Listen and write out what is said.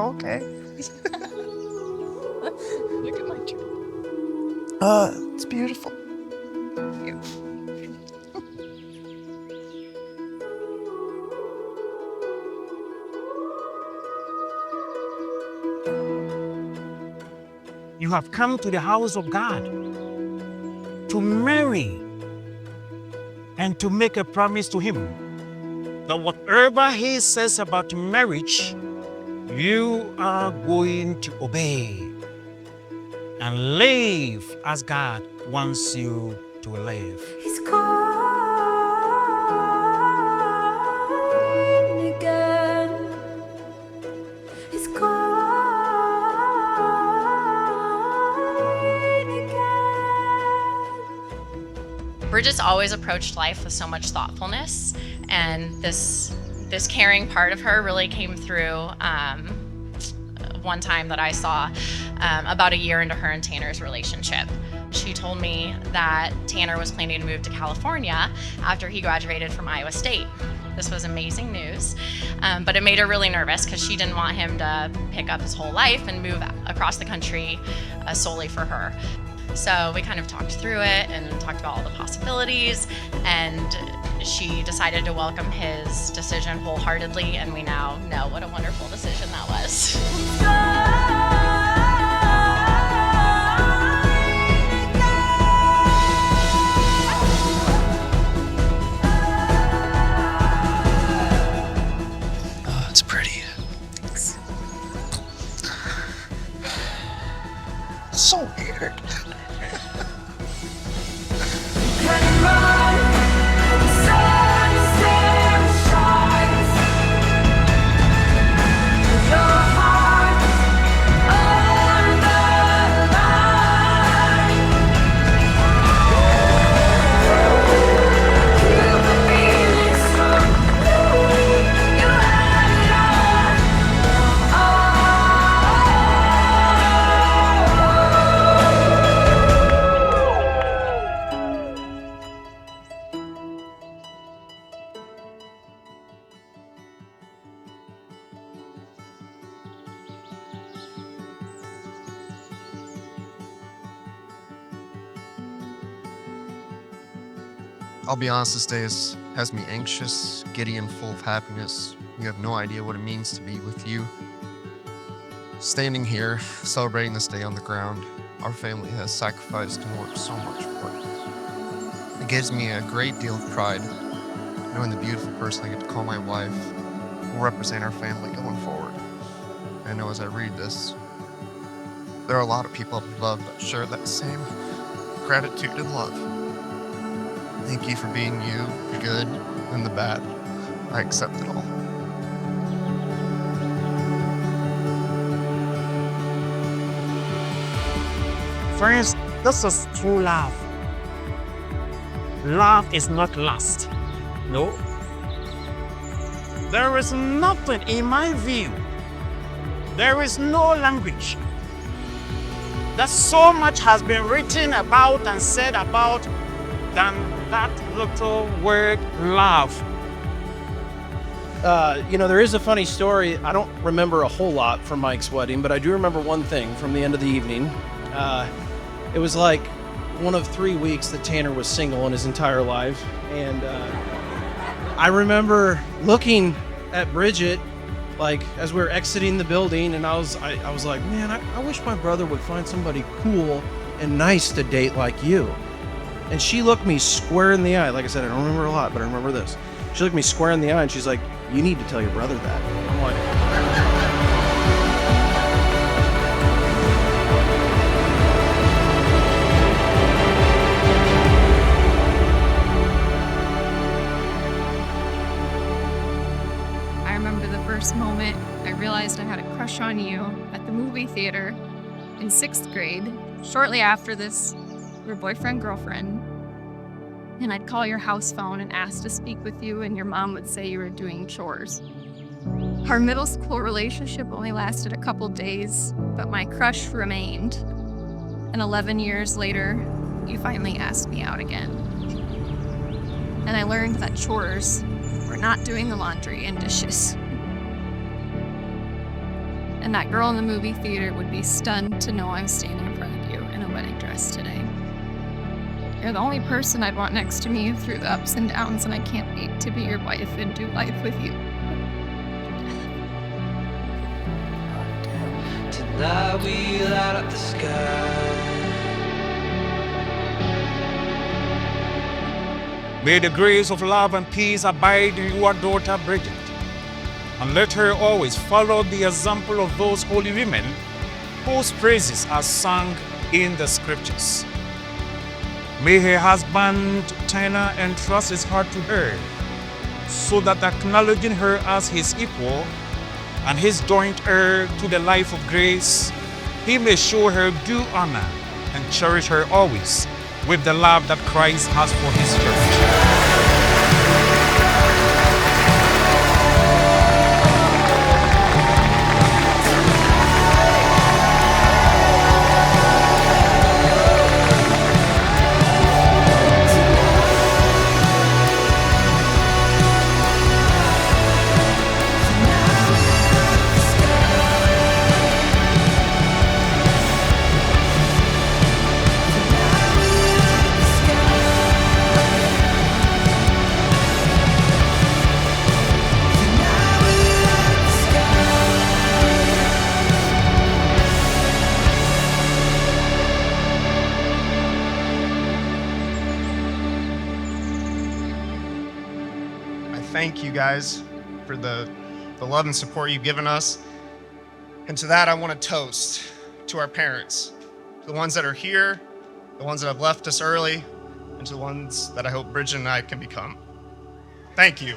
okay. Look at my tree. It's beautiful. You have come to the house of God to marry and to make a promise to Him that whatever He says about marriage, you are going to obey and live as God wants you to live. He's calling again. He's calling again. Bridget's always approached life with so much thoughtfulness, and this caring part of her really came through one time that I saw about a year into her and Tanner's relationship. She told me that Tanner was planning to move to California after he graduated from Iowa State. This was amazing news, but it made her really nervous because she didn't want him to pick up his whole life and move across the country solely for her. So we kind of talked through it and talked about all the possibilities, and she decided to welcome his decision wholeheartedly, and we now know what a wonderful decision that was. Oh, it's pretty. Thanks. So weird. Can run, the sun still shines. With your heart on the line. Keep the feeling strong. You had it I'll be honest, this day has me anxious, giddy, and full of happiness. You have no idea what it means to be with you. Standing here, celebrating this day on the ground, our family has sacrificed and worked so much for it. It gives me a great deal of pride knowing the beautiful person I get to call my wife will represent our family going forward. I know as I read this, there are a lot of people up above that share that same gratitude and love. Thank you for being you, the good and the bad. I accept it all. Friends, this is true love. Love is not lust. No. There is nothing, in my view, there is no language that so much has been written about and said about than that little word love. There is a funny story. I don't remember a whole lot from Mike's wedding, but I do remember one thing from the end of the evening. It was like one of 3 weeks that Tanner was single in his entire life. And I remember looking at Bridget, like, as we were exiting the building, and I was like, man, I wish my brother would find somebody cool and nice to date like you. And she looked me square in the eye. Like I said, I don't remember a lot, but I remember this. She looked me square in the eye and she's like, you need to tell your brother that. I'm like, I remember the first moment I realized I had a crush on you at the movie theater in 6th grade. Shortly after this, we were boyfriend-girlfriend, and I'd call your house phone and ask to speak with you, and your mom would say you were doing chores. Our middle school relationship only lasted a couple days, but my crush remained. And 11 years later, you finally asked me out again. And I learned that chores were not doing the laundry and dishes. And that girl in the movie theater would be stunned to know I'm standing in front of you in a wedding dress today. You're the only person I'd want next to me through the ups and downs, and I can't wait to be your wife and do life with you. Tonight we light up the sky. May the grace of love and peace abide in your daughter Bridget, and let her always follow the example of those holy women whose praises are sung in the scriptures. May her husband Tyler entrust his heart to her, so that acknowledging her as his equal and his joint heir to the life of grace, he may show her due honor and cherish her always with the love that Christ has for his church. Thank you guys for the love and support you've given us. And to that, I want to toast to our parents, to the ones that are here, the ones that have left us early, and to the ones that I hope Bridget and I can become. Thank you.